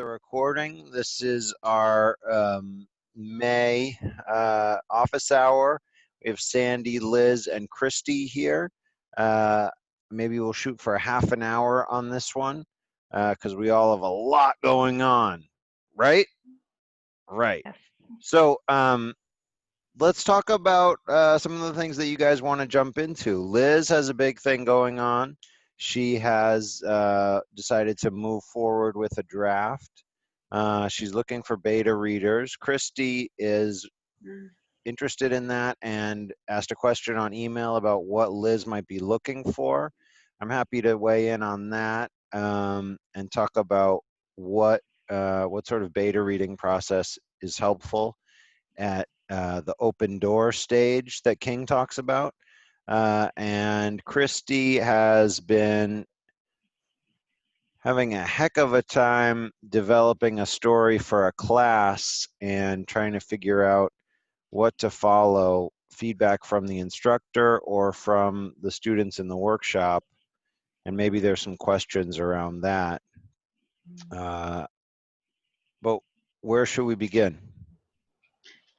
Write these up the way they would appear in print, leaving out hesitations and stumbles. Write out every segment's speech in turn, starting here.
the recording. This is our May office hour. We have Sandy, Liz, and Christy here. Maybe we'll shoot for a half an hour on this one because we all have a lot going on, right? Right. Yes. So let's talk about some of the things that you guys want to jump into. Liz has a big thing going on. She has decided to move forward with a draft. She's looking for beta readers. Christy is interested in that and asked a question on email about what Liz might be looking for. I'm happy to weigh in on that and talk about what sort of beta reading process is helpful at the open door stage that King talks about. And Christy has been having a heck of a time developing a story for a class and trying to figure out what to follow, feedback from the instructor or from the students in the workshop. And maybe there's some questions around that. But where should we begin?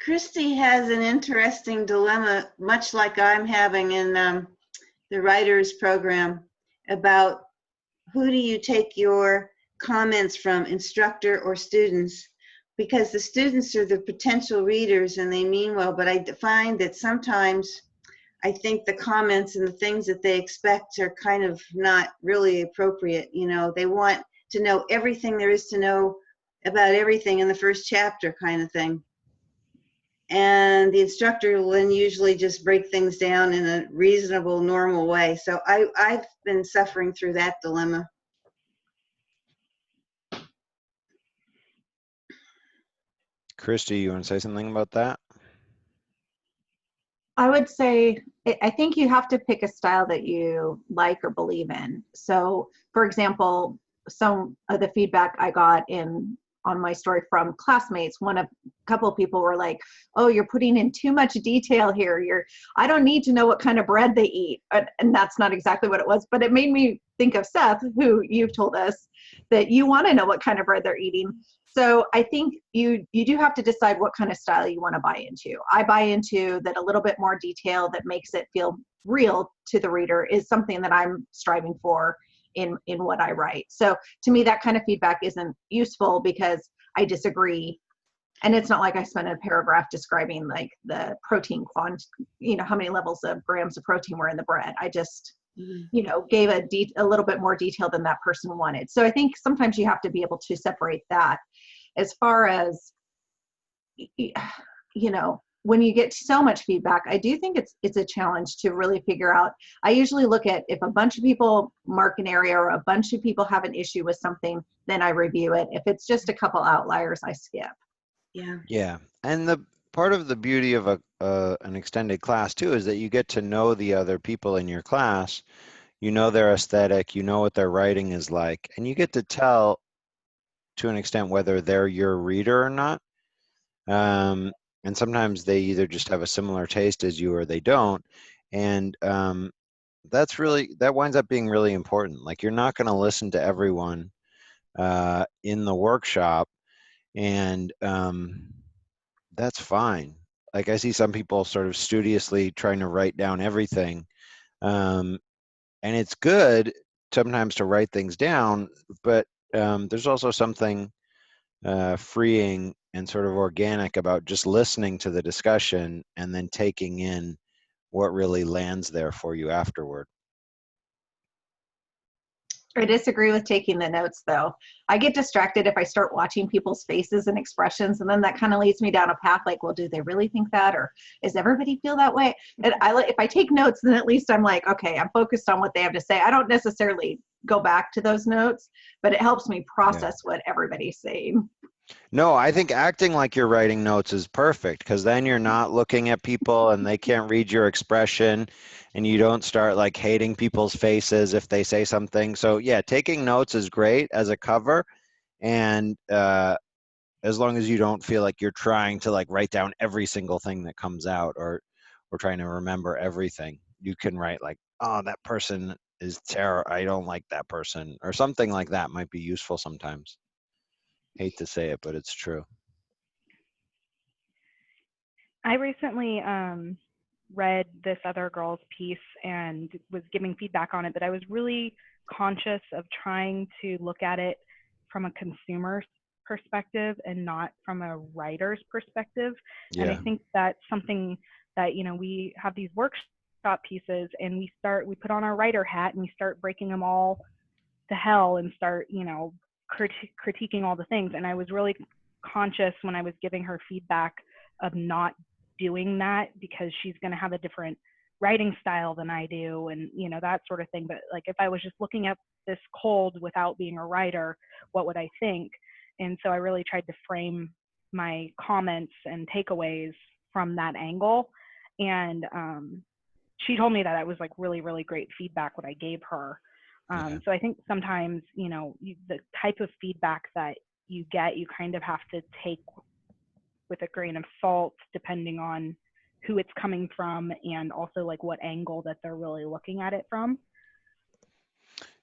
Christy has an interesting dilemma, much like I'm having in the writers program, about who do you take your comments from, instructor or students? Because the students are the potential readers and they mean well, but I find that sometimes I think the comments and the things that they expect are kind of not really appropriate. You know, they want to know everything there is to know about everything in the first chapter kind of thing. And the instructor will then usually just break things down in a reasonable, normal way. So I've been suffering through that dilemma. Christy, you want to say something about that? I would say, I think you have to pick a style that you like or believe in. So, for example, some of the feedback I got on my story from classmates, a couple of people were like, oh, you're putting in too much detail here. I don't need to know what kind of bread they eat. And that's not exactly what it was, but it made me think of Seth, who you've told us that you want to know what kind of bread they're eating. So I think you do have to decide what kind of style you want to buy into. I buy into that a little bit more detail that makes it feel real to the reader is something that I'm striving for in what I write. So to me, that kind of feedback isn't useful because I disagree. And it's not like I spent a paragraph describing like the protein how many levels of grams of protein were in the bread. I just, gave a little bit more detail than that person wanted. So I think sometimes you have to be able to separate that. As far as, when you get so much feedback, I do think it's a challenge to really figure out. I usually look at if a bunch of people mark an area or a bunch of people have an issue with something, then I review it. If it's just a couple outliers, I skip. Yeah. And the part of the beauty of an extended class too is that you get to know the other people in your class. You know their aesthetic, you know what their writing is like, and you get to tell to an extent whether they're your reader or not. And sometimes they either just have a similar taste as you or they don't. And that winds up being really important. Like, you're not going to listen to everyone in the workshop, and that's fine. Like, I see some people sort of studiously trying to write down everything. And it's good sometimes to write things down, but there's also something freeing and sort of organic about just listening to the discussion and then taking in what really lands there for you afterward. I disagree with taking the notes, though. I get distracted if I start watching people's faces and expressions, and then that kind of leads me down a path like, well, do they really think that, or does everybody feel that way? And if I take notes, then at least I'm like, okay, I'm focused on what they have to say. I don't necessarily go back to those notes, but it helps me process what everybody's saying. No, I think acting like you're writing notes is perfect, because then you're not looking at people and they can't read your expression, and you don't start like hating people's faces if they say something. So yeah, taking notes is great as a cover, and as long as you don't feel like you're trying to like write down every single thing that comes out, or trying to remember everything. You can write like, oh, that person is terrible, I don't like that person, or something like that might be useful sometimes. Hate to say it, but it's true. I recently read this other girl's piece and was giving feedback on it, but I was really conscious of trying to look at it from a consumer's perspective and not from a writer's perspective. And I Yeah. think that's something that, you know, we have these workshop pieces and we put on our writer hat and we start breaking them all to hell and start, you know, critiquing all the things. And I was really conscious when I was giving her feedback of not doing that, because she's going to have a different writing style than I do, and you know, that sort of thing. But like, if I was just looking at this cold without being a writer, what would I think? And so I really tried to frame my comments and takeaways from that angle. And she told me that it was like really, really great feedback what I gave her. Yeah. So I think sometimes, you know, the type of feedback that you get, you kind of have to take with a grain of salt, depending on who it's coming from and also like what angle that they're really looking at it from.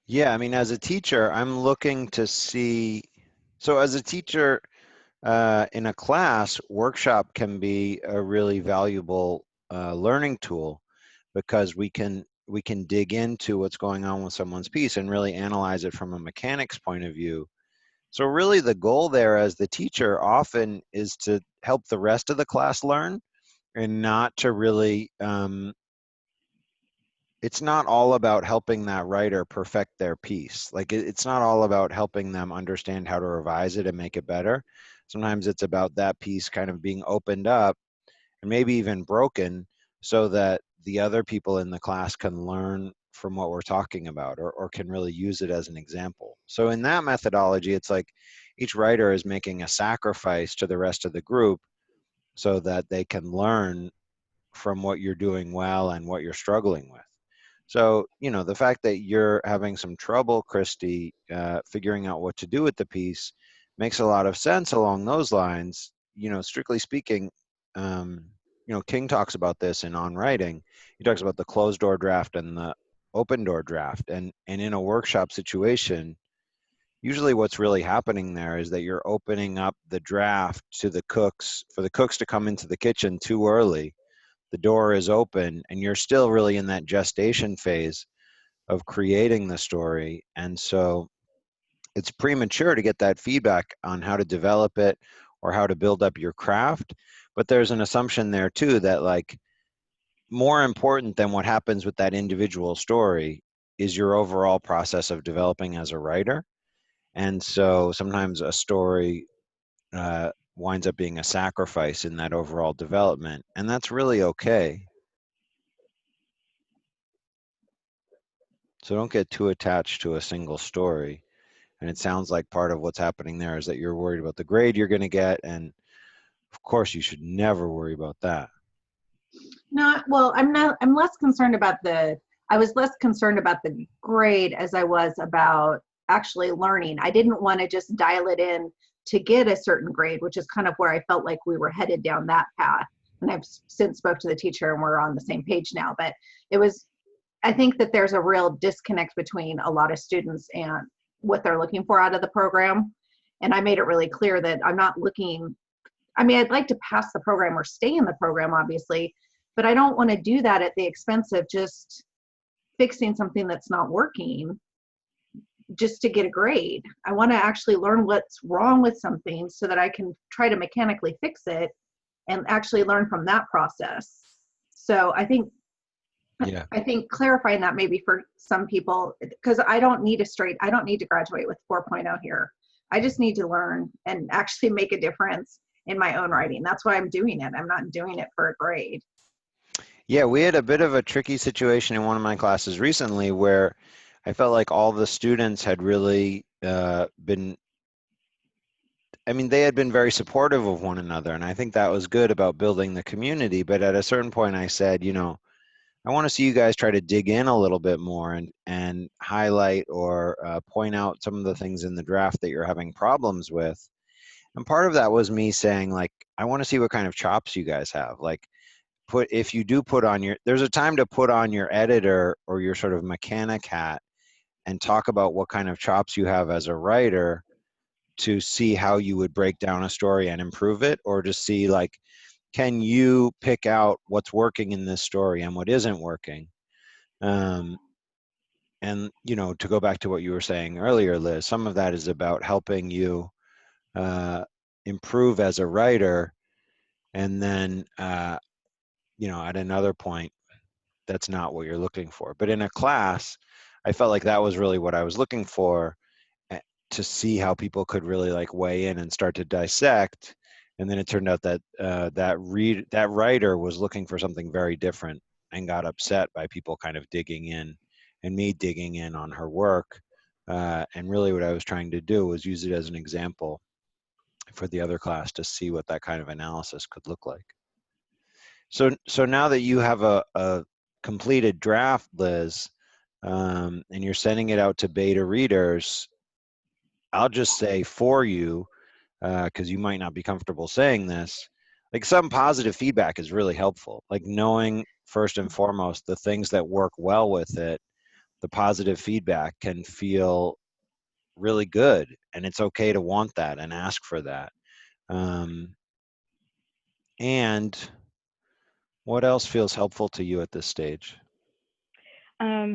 Yeah, I mean, as a teacher, I'm looking to see, so as a teacher in a class, workshop can be a really valuable learning tool, because we can dig into what's going on with someone's piece and really analyze it from a mechanics point of view. So really the goal there as the teacher often is to help the rest of the class learn, and not to really, it's not all about helping that writer perfect their piece. Like it's not all about helping them understand how to revise it and make it better. Sometimes it's about that piece kind of being opened up and maybe even broken, so that the other people in the class can learn from what we're talking about, or can really use it as an example. So in that methodology, it's like each writer is making a sacrifice to the rest of the group so that they can learn from what you're doing well and what you're struggling with. So, you know, the fact that you're having some trouble, Christy, figuring out what to do with the piece makes a lot of sense along those lines. You know, strictly speaking, you know, King talks about this in On Writing. He talks about the closed door draft and the open door draft. And in a workshop situation, usually what's really happening there is that you're opening up the draft to the cooks, for the cooks to come into the kitchen too early. The door is open and you're still really in that gestation phase of creating the story. And so it's premature to get that feedback on how to develop it or how to build up your craft. But there's an assumption there too that, like, more important than what happens with that individual story is your overall process of developing as a writer. And so sometimes a story winds up being a sacrifice in that overall development, and that's really okay. So don't get too attached to a single story. And it sounds like part of what's happening there is that you're worried about the grade you're going to get, and of course you should never worry about that. No, well, I'm less concerned about I was less concerned about the grade as I was about actually learning. I didn't want to just dial it in to get a certain grade, which is kind of where I felt like we were headed down that path. And I've since spoke to the teacher and we're on the same page now, but I think that there's a real disconnect between a lot of students and what they're looking for out of the program. And I made it really clear that I'm not looking, I mean, I'd like to pass the program or stay in the program, obviously, but I don't want to do that at the expense of just fixing something that's not working just to get a grade. I want to actually learn what's wrong with something so that I can try to mechanically fix it and actually learn from that process. So I think clarifying that maybe for some people, because I don't need to graduate with 4.0 here. I just need to learn and actually make a difference in my own writing. That's why I'm doing it. I'm not doing it for a grade. Yeah, we had a bit of a tricky situation in one of my classes recently where I felt like all the students had really been, I mean, they had been very supportive of one another. And I think that was good about building the community. But at a certain point, I said, you know, I want to see you guys try to dig in a little bit more and highlight or point out some of the things in the draft that you're having problems with. And part of that was me saying, like, I want to see what kind of chops you guys have. Like, if you do put on there's a time to put on your editor or your sort of mechanic hat and talk about what kind of chops you have as a writer to see how you would break down a story and improve it, or to see like, can you pick out what's working in this story and what isn't working? And, you know, to go back to what you were saying earlier, Liz, some of that is about helping you improve as a writer. And then, you know, at another point, that's not what you're looking for. But in a class, I felt like that was really what I was looking for, to see how people could really like weigh in and start to dissect. And then it turned out that that writer was looking for something very different and got upset by people kind of digging in and me digging in on her work. And really what I was trying to do was use it as an example for the other class to see what that kind of analysis could look like. So now that you have a completed draft, Liz, and you're sending it out to beta readers, I'll just say for you, because you might not be comfortable saying this, like some positive feedback is really helpful. Like knowing first and foremost the things that work well with it, the positive feedback can feel really good, and it's okay to want that and ask for that. And what else feels helpful to you at this stage?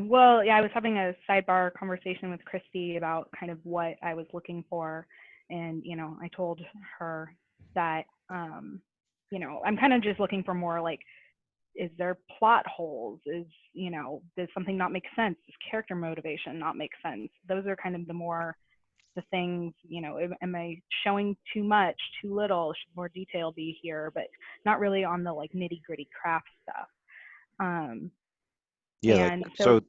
Well, yeah, I was having a sidebar conversation with Christy about kind of what I was looking for. And, you know, I told her that, you know, I'm kind of just looking for more like, is there plot holes? Is, you know, does something not make sense? Does character motivation not make sense? Those are kind of the things, you know, am I showing too much, too little? Should more detail be here? But not really on the like nitty gritty craft stuff. Yeah, like, And so so,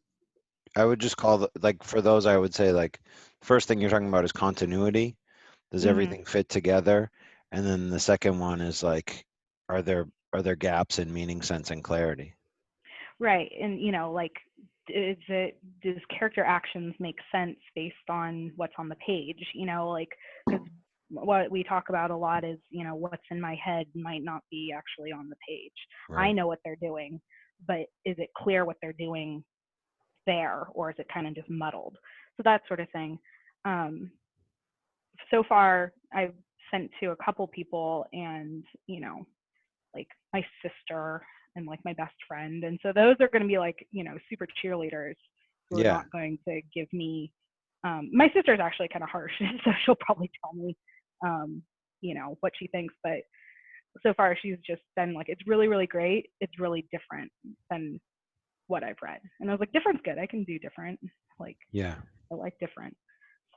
I would just call like for those, I would say like first thing you're talking about is continuity. Does mhm. everything fit together? And then the second one is like, are there gaps in meaning, sense, and clarity? Right. And, you know, like, does character actions make sense based on what's on the page? You know, like, because what we talk about a lot is, you know, what's in my head might not be actually on the page. I Right. know what they're doing, but is it clear what they're doing there, or is it kind of just muddled? So that sort of thing. Um, so far, I've sent to a couple people, and, you know, like my sister and like my best friend. And so those are going to be like, you know, super cheerleaders who are Yeah. not going to give me, my sister's actually kind of harsh. So she'll probably tell me, you know, what she thinks. But so far she's just been like, it's really, really great. It's really different than what I've read. And I was like, different's good. I can do different. Like, Yeah. I like different.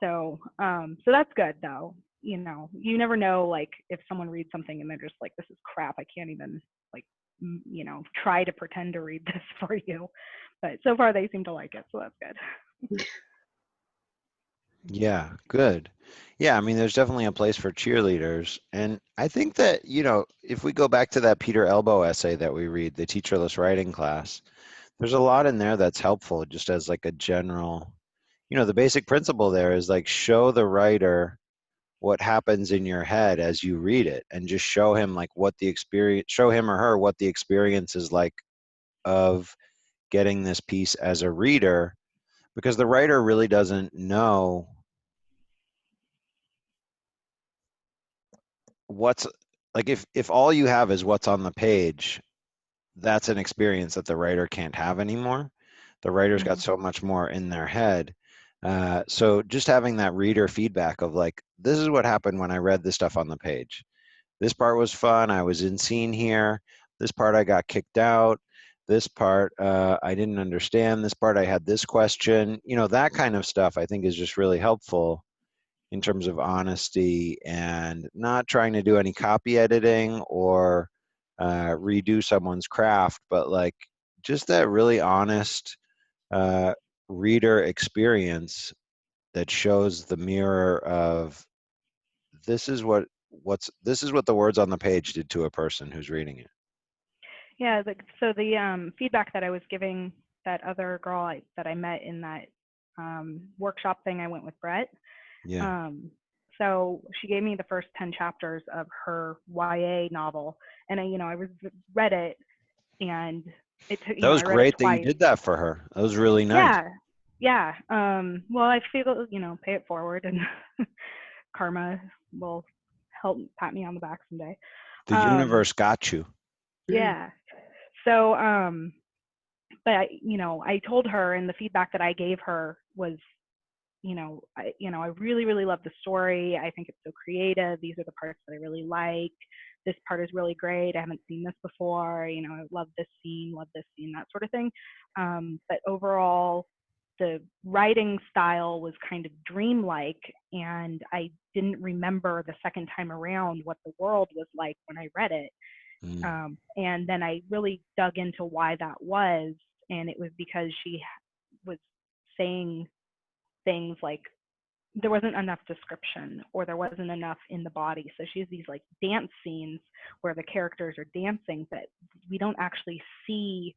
So, so that's good though. You know, you never know, like if someone reads something and they're just like, this is crap. I can't even like, you know, try to pretend to read this for you. But so far they seem to like it. So that's good. Yeah, good. Yeah, I mean, there's definitely a place for cheerleaders. And I think that, you know, if we go back to that Peter Elbow essay that we read, the teacherless writing class, there's a lot in there that's helpful just as like a general, you know, the basic principle there is like show the writer what happens in your head as you read it, and just show him like what the experience, show him or her what the experience is like of getting this piece as a reader, because the writer really doesn't know what's like, if all you have is what's on the page, that's an experience that the writer can't have anymore. The writer's got Mhm. so much more in their head. So just having that reader feedback of like, this is what happened when I read this stuff on the page. This part was fun. I was in scene here. This part I got kicked out. This part I didn't understand. This part I had this question. You know, that kind of stuff I think is just really helpful in terms of honesty and not trying to do any copy editing or redo someone's craft, but like just that really honest uh, reader experience that shows the mirror of this is this is what the words on the page did to a person who's reading it. Yeah. So the feedback that I was giving that other girl that I met in that workshop thing, I went with Brett. Yeah. So she gave me the first 10 chapters of her YA novel, and I read it, and it took, That was I read it great that you twice. did that for her. That was really nice. Yeah, yeah. Well, I feel, pay it forward, and karma will help pat me on the back someday. The universe got you. Yeah. So, but I told her, and the feedback that I gave her was, I really, really love the story. I think it's so creative. These are the parts that I really like. This part is really great. I haven't seen this before. I love this scene, that sort of thing. But overall, the writing style was kind of dreamlike, and I didn't remember the second time around what the world was like when I read it. And then I really dug into why that was, and it was because she was saying things like there wasn't enough description, or there wasn't enough in the body. So she has these like dance scenes where the characters are dancing, but we don't actually see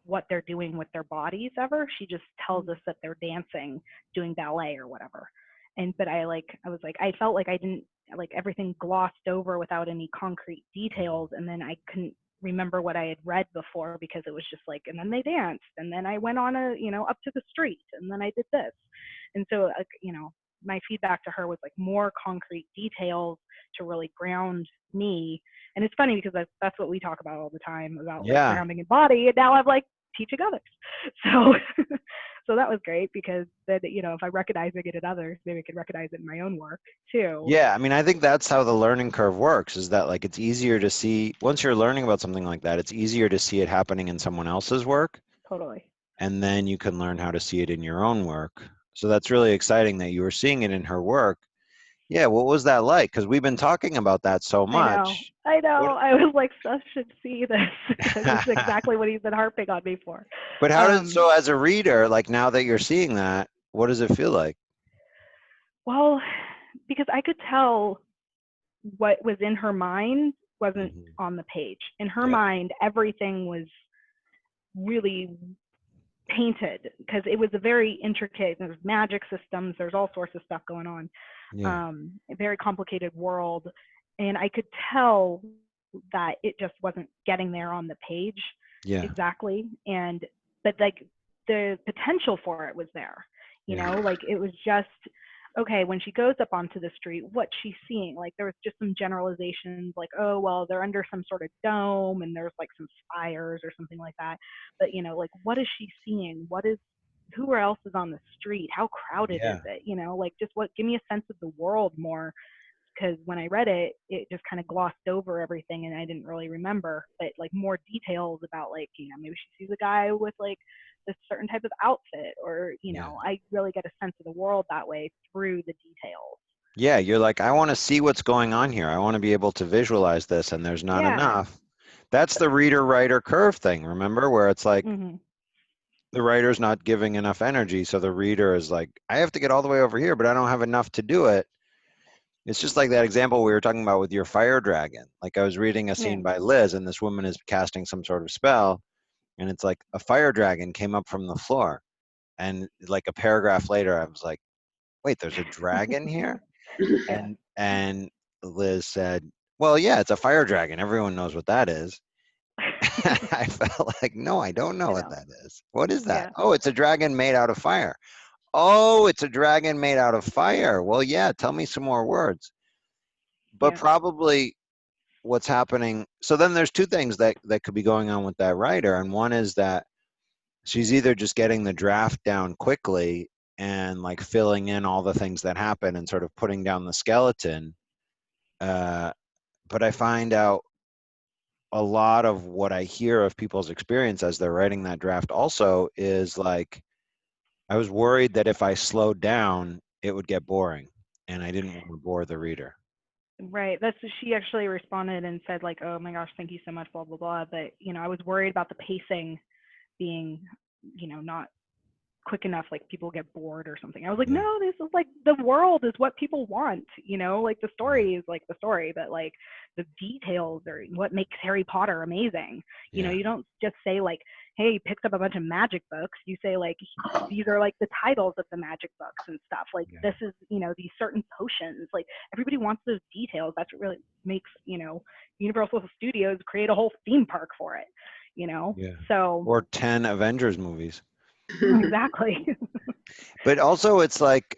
what they're doing with their bodies ever. She just tells us that they're dancing, doing ballet or whatever. But I was like, I felt like I didn't, like, everything glossed over without any concrete details. And then I couldn't remember what I had read before, because it was just like, and then they danced, and then I went on up to the street, and then I did this. And so, my feedback to her was like more concrete details to really ground me. And it's funny because that's what we talk about all the time, about like grounding in body. And now I'm like teaching others. So, so that was great, because then, if I recognize it in others, maybe I could recognize it in my own work too. Yeah, I mean, I think that's how the learning curve works, is that like it's easier to see, once you're learning about something like that, it's easier to see it happening in someone else's work. Totally. And then you can learn how to see it in your own work. So that's really exciting that you were seeing it in her work. Yeah, what was that like? Because we've been talking about that so much. I know. I was like, Seth should see this, because this is exactly what he's been harping on me for. But how does, so as a reader, like now that you're seeing that, what does it feel like? Well, because I could tell what was in her mind wasn't on the page. In her mind, everything was really painted, because it was a very intricate, there's magic systems, there's all sorts of stuff going on. A very complicated world. And I could tell that it just wasn't getting there on the page exactly. But like the potential for it was there, like it was just, okay, when she goes up onto the street, what's she seeing? Like there was just some generalizations, like, oh, well, they're under some sort of dome and there's like some spires or something like that. But, like, what is she seeing? Who else is on the street? How crowded is it? Like just give me a sense of the world more. Because when I read it, it just kind of glossed over everything and I didn't really remember. But like more details about like, maybe she sees a guy with like this certain type of outfit, or, I really get a sense of the world that way through the details. Yeah, you're like, I want to see what's going on here. I want to be able to visualize this, and there's not enough. That's the reader-writer curve thing, remember? Where it's like the writer's not giving enough energy, so the reader is like, I have to get all the way over here, but I don't have enough to do it. It's just like that example we were talking about with your fire dragon. Like I was reading a scene by Liz, and this woman is casting some sort of spell, and it's like a fire dragon came up from the floor. And like a paragraph later, I was like, wait, there's a dragon here? And Liz said, well, yeah, it's a fire dragon. Everyone knows what that is. I felt like, no, I don't know what that is. What is that? Oh, it's a dragon made out of fire. Oh, it's a dragon made out of fire. Well, yeah, tell me some more words. But probably what's happening, so then there's two things that could be going on with that writer. And one is that she's either just getting the draft down quickly and like filling in all the things that happen and sort of putting down the skeleton. But I find out a lot of what I hear of people's experience as they're writing that draft also is like, I was worried that if I slowed down, it would get boring, and I didn't want to bore the reader. Right. She actually responded and said like, oh my gosh, thank you so much, blah, blah, blah. But, I was worried about the pacing being, not quick enough, like people get bored or something. I was like, no, this is like, the world is what people want, like the story is like the story, but like the details are what makes Harry Potter amazing. You don't just say like, hey, he picked up a bunch of magic books. You say like, these are like the titles of the magic books and stuff. Like this is, these certain potions. Like everybody wants those details. That's what really makes, Universal Studios create a whole theme park for it, So. Or 10 Avengers movies. Exactly. But also it's like,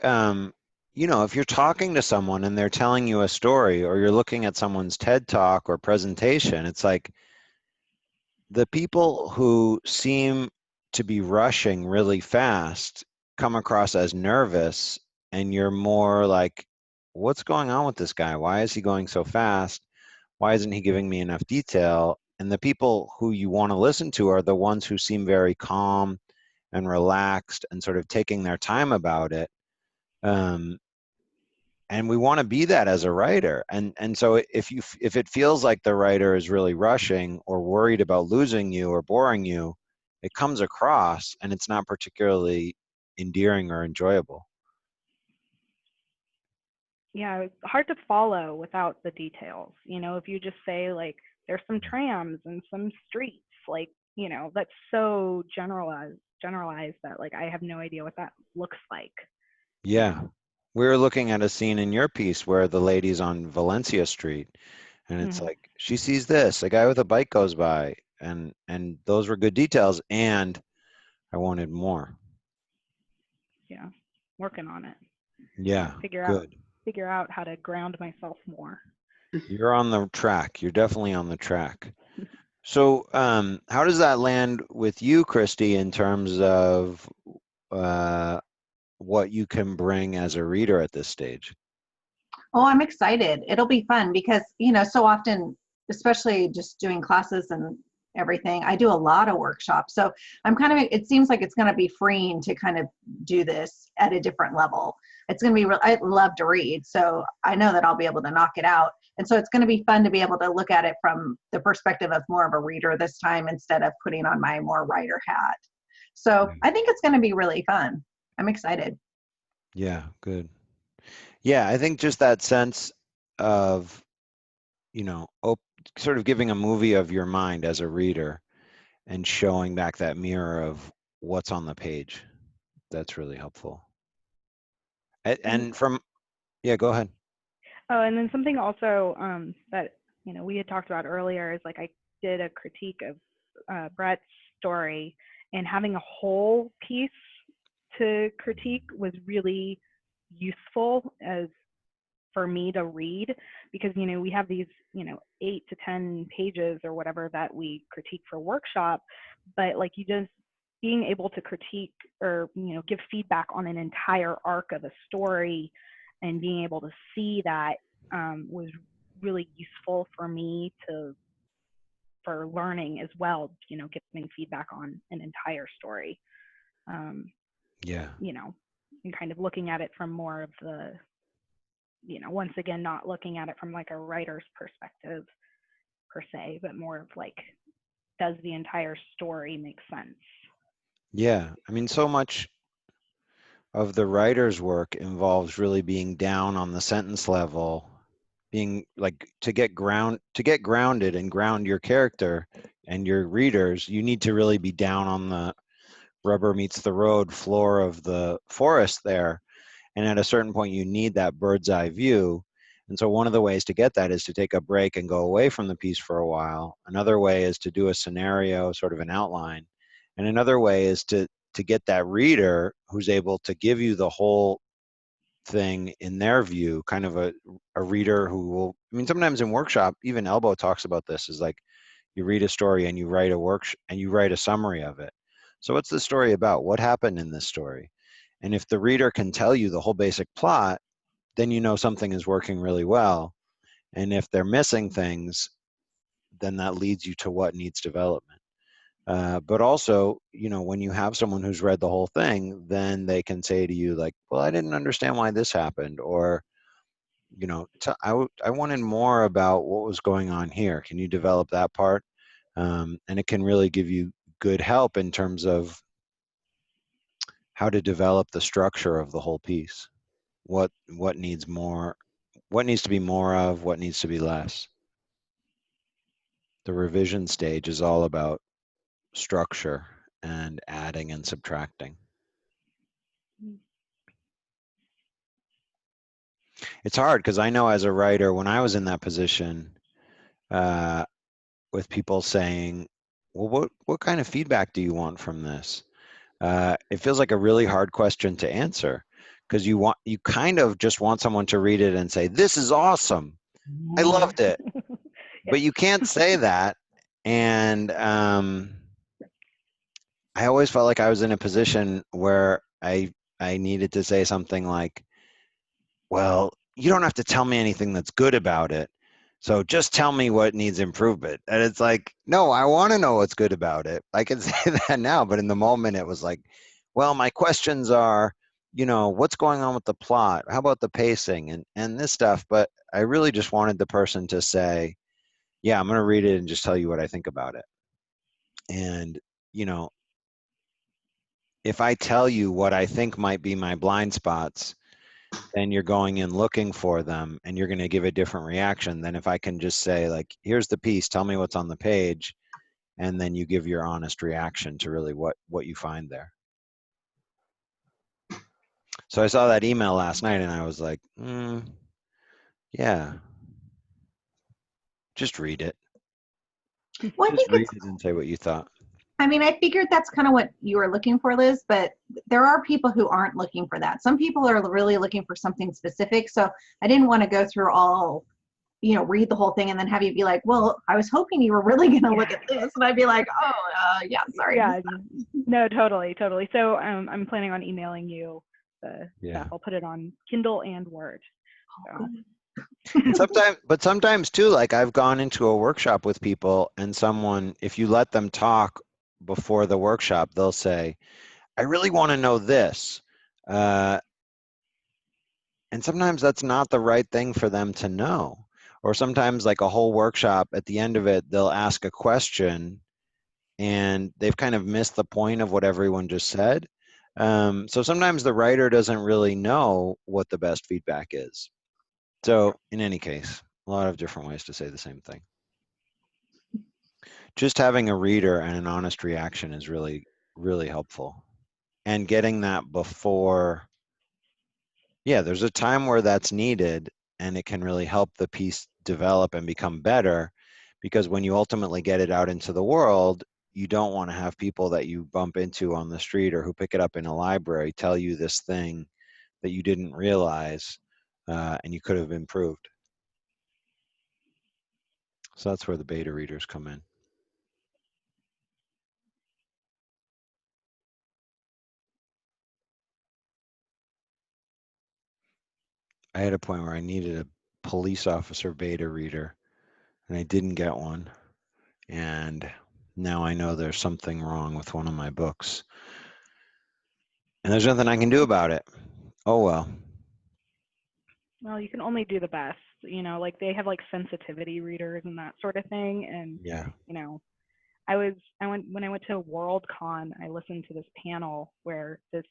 you know, if you're talking to someone and they're telling you a story, or you're looking at someone's TED Talk or presentation, it's like the people who seem to be rushing really fast come across as nervous, and you're more like, what's going on with this guy? Why is he going so fast? Why isn't he giving me enough detail? And the people who you want to listen to are the ones who seem very calm and relaxed and sort of taking their time about it. And we want to be that as a writer. And so if it feels like the writer is really rushing or worried about losing you or boring you, it comes across and it's not particularly endearing or enjoyable. Yeah, it's hard to follow without the details. You know, if you just say like there's some trams and some streets, like, you know, that's so generalized that like I have no idea what that looks like. Yeah. We were looking at a scene in your piece where the lady's on Valencia Street, and it's Mhm. like she sees this, a guy with a bike goes by, and those were good details, and I wanted more. Yeah, working on it. Yeah, Figure good. out how to ground myself more. You're on the track. You're definitely on the track. So, how does that land with you, Christy, in terms of uh, what you can bring as a reader at this stage? Oh, I'm excited. It'll be fun because, you know, so often, especially just doing classes and everything, I do a lot of workshops. So I'm kind of, it seems like it's going to be freeing to kind of do this at a different level. It's going to be real. I love to read. So I know that I'll be able to knock it out. And so it's going to be fun to be able to look at it from the perspective of more of a reader this time instead of putting on my more writer hat. So I think it's going to be really fun. I'm excited. Yeah, good. Yeah, I think just that sense of, you know, sort of giving a movie of your mind as a reader and showing back that mirror of what's on the page. That's really helpful. And from, yeah, go ahead. Oh, and then something also that, you know, we had talked about earlier is like I did a critique of Brett's story, and having a whole piece to critique was really useful as for me to read, because, you know, we have these, you know, 8 to 10 pages or whatever that we critique for workshop, but like you just being able to critique or, you know, give feedback on an entire arc of a story and being able to see that was really useful for me for learning as well, you know, giving feedback on an entire story. Yeah. You know, and kind of looking at it from more of the, you know, once again, not looking at it from like a writer's perspective per se, but more of like, does the entire story make sense? Yeah. I mean, so much of the writer's work involves really being down on the sentence level, being like to get grounded and ground your character and your readers, you need to really be down on the rubber meets the road floor of the forest there. And at a certain point, you need that bird's eye view. And so one of the ways to get that is to take a break and go away from the piece for a while. Another way is to do a scenario, sort of an outline. And another way is to get that reader who's able to give you the whole thing in their view, kind of a reader who will, I mean, sometimes in workshop, even Elbow talks about this, is like you read a story and you write and you write a summary of it. So what's the story about? What happened in this story? And if the reader can tell you the whole basic plot, then you know something is working really well. And if they're missing things, then that leads you to what needs development. But also, you know, when you have someone who's read the whole thing, then they can say to you like, well, I didn't understand why this happened, or, you know, I wanted more about what was going on here. Can you develop that part? And it can really give you good help in terms of how to develop the structure of the whole piece. What needs more, what needs to be more of, what needs to be less. The revision stage is all about structure and adding and subtracting. It's hard because I know as a writer, when I was in that position, with people saying, well, what kind of feedback do you want from this? It feels like a really hard question to answer because you kind of just want someone to read it and say, this is awesome, I loved it. But you can't say that. And I always felt like I was in a position where I needed to say something like, well, you don't have to tell me anything that's good about it, so just tell me what needs improvement. And it's like, no, I want to know what's good about it. I can say that now, but in the moment it was like, well, my questions are, what's going on with the plot? How about the pacing and this stuff? But I really just wanted the person to say, yeah, I'm going to read it and just tell you what I think about it. And, if I tell you what I think might be my blind spots, then you're going in looking for them and you're going to give a different reaction than if I can just say, like, here's the piece, tell me what's on the page, and then you give your honest reaction to really what you find there. So I saw that email last night and I was like, yeah, just read it. Well, I Just think read it's, it and say what you thought. I mean, I figured that's kind of what you were looking for, Liz, but there are people who aren't looking for that. Some people are really looking for something specific. So I didn't want to go through all, read the whole thing and then have you be like, well, I was hoping you were really going to look at this. And I'd be like, oh, yeah, sorry. Yeah, no, totally. So I'm planning on emailing you the stuff. I'll put it on Kindle and Word. So. Sometimes too, like I've gone into a workshop with people and someone, if you let them talk before the workshop, they'll say, I really want to know this. And sometimes that's not the right thing for them to know. Or sometimes like a whole workshop, at the end of it, they'll ask a question and they've kind of missed the point of what everyone just said. So sometimes the writer doesn't really know what the best feedback is. So in any case, a lot of different ways to say the same thing. Just having a reader and an honest reaction is really, really helpful. And getting that before, there's a time where that's needed and it can really help the piece develop and become better, because when you ultimately get it out into the world, you don't want to have people that you bump into on the street or who pick it up in a library tell you this thing that you didn't realize and you could have improved. So that's where the beta readers come in. I had a point where I needed a police officer beta reader and I didn't get one. And now I know there's something wrong with one of my books. And there's nothing I can do about it. Oh, well. Well, you can only do the best. Like they have like sensitivity readers and that sort of thing. And, when I went to Worldcon, I listened to this panel where this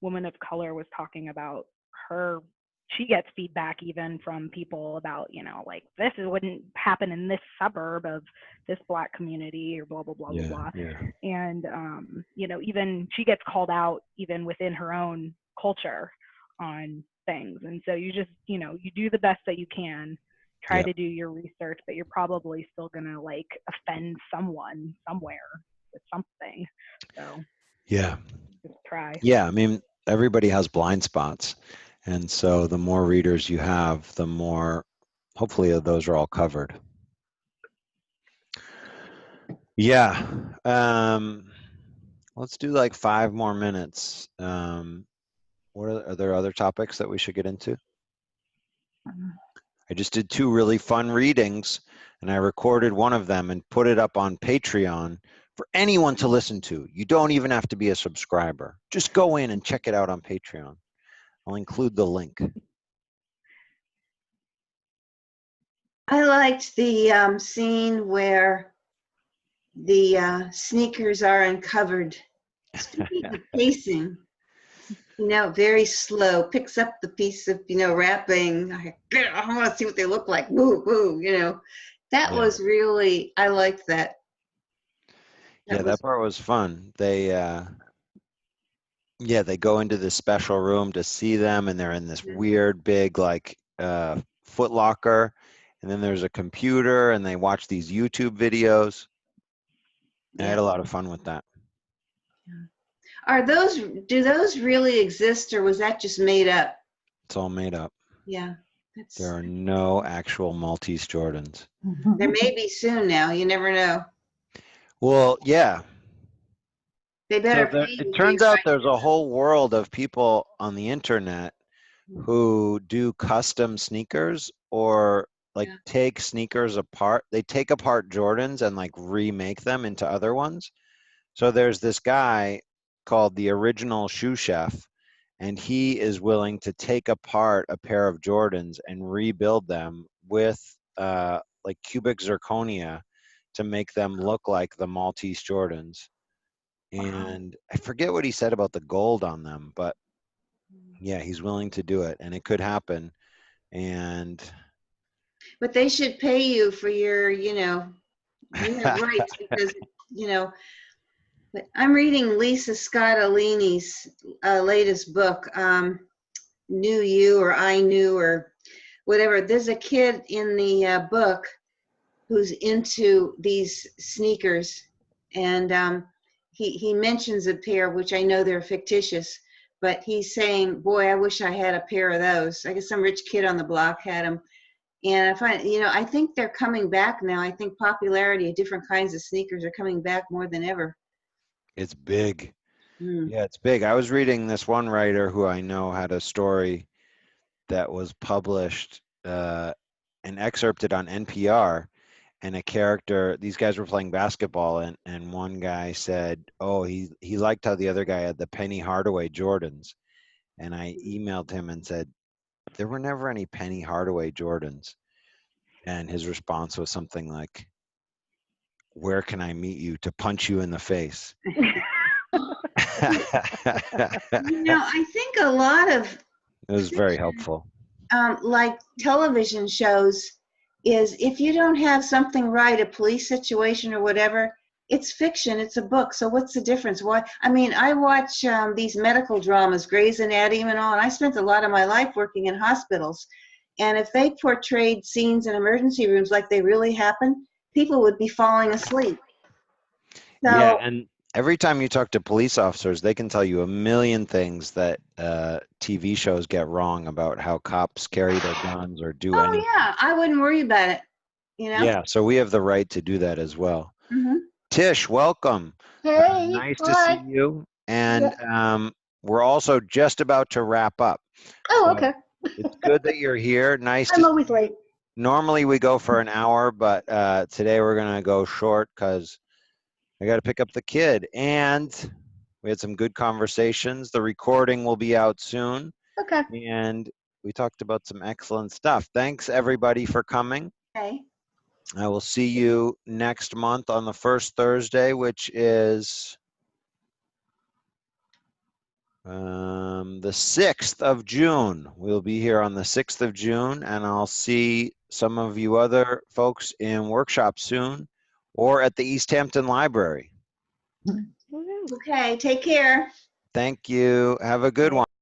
woman of color was talking about she gets feedback even from people about, like this wouldn't happen in this suburb of this Black community or blah, blah, blah, blah, blah. Yeah. And, even she gets called out even within her own culture on things. And so you just, you do the best that you can, try to do your research, but you're probably still going to like offend someone somewhere with something. So just try. Yeah. I mean, everybody has blind spots. And so the more readers you have, the more, hopefully those are all covered. Yeah. Let's do like 5 more minutes. Are there other topics that we should get into? I just did 2 really fun readings and I recorded one of them and put it up on Patreon for anyone to listen to. You don't even have to be a subscriber. Just go in and check it out on Patreon. I'll include the link. I liked the scene where the sneakers are uncovered. Speaking of pacing, very slow, picks up the piece of, wrapping. I want to see what they look like. Woo, woo, That was really, I liked that. That part was fun. They go into this special room to see them, and they're in this weird big like Foot Locker, and then there's a computer, and they watch these YouTube videos. I had a lot of fun with that. Do those really exist, or was that just made up? It's all made up. Yeah, There are no actual Maltese Jordans. there may be soon now. You never know. Well, yeah. They So better pay it you for turns your out there's a whole world of people on the internet who do custom sneakers or like Yeah. take sneakers apart. They take apart Jordans and like remake them into other ones. So there's this guy called the Original Shoe Chef, and he is willing to take apart a pair of Jordans and rebuild them with like cubic zirconia to make them look like the Maltese Jordans. And I forget what he said about the gold on them, but yeah, he's willing to do it, and it could happen. And But they should pay you for your, you have rights because, you know, but I'm reading Lisa Scottolini's latest book, Knew You or I Knew or whatever. There's a kid in the book who's into these sneakers, and he mentions a pair, which I know they're fictitious, but he's saying, boy, I wish I had a pair of those. I guess some rich kid on the block had them. And I find, I think they're coming back now. I think popularity of different kinds of sneakers are coming back more than ever. it's big. Mm. Yeah, it's big. I was reading this one writer who I know had a story that was published and excerpted on NPR, and a character, these guys were playing basketball, and one guy said, oh, he liked how the other guy had the Penny Hardaway Jordans. And I emailed him and said, there were never any Penny Hardaway Jordans. And his response was something like, where can I meet you to punch you in the face? I think a lot of It was very helpful. like television shows is if you don't have something right, a police situation or whatever, it's fiction, it's a book. So what's the difference? Why? I mean, I watch these medical dramas, Grey's Anatomy and all, and I spent a lot of my life working in hospitals. And if they portrayed scenes in emergency rooms like they really happen, people would be falling asleep. So, Yeah, and every time you talk to police officers, they can tell you a million things that TV shows get wrong about how cops carry their guns or do oh anything. yeah, I wouldn't worry about it. Yeah, so we have the right to do that as well. Mm-hmm. Tish, welcome. Hey, Nice to see you. And we're also just about to wrap up. Oh, So okay. it's good that you're here. Nice I'm to always late. Normally we go for an hour, but today we're going to go short because I got to pick up the kid. And we had some good conversations. The recording will be out soon. Okay. And we talked about some excellent stuff. Thanks, everybody, for coming. Okay. I will see you next month on the first Thursday, which is the 6th of June. We'll be here on the 6th of June, and I'll see some of you other folks in workshops soon or at the East Hampton Library. Okay, take care. Thank you. Have a good one.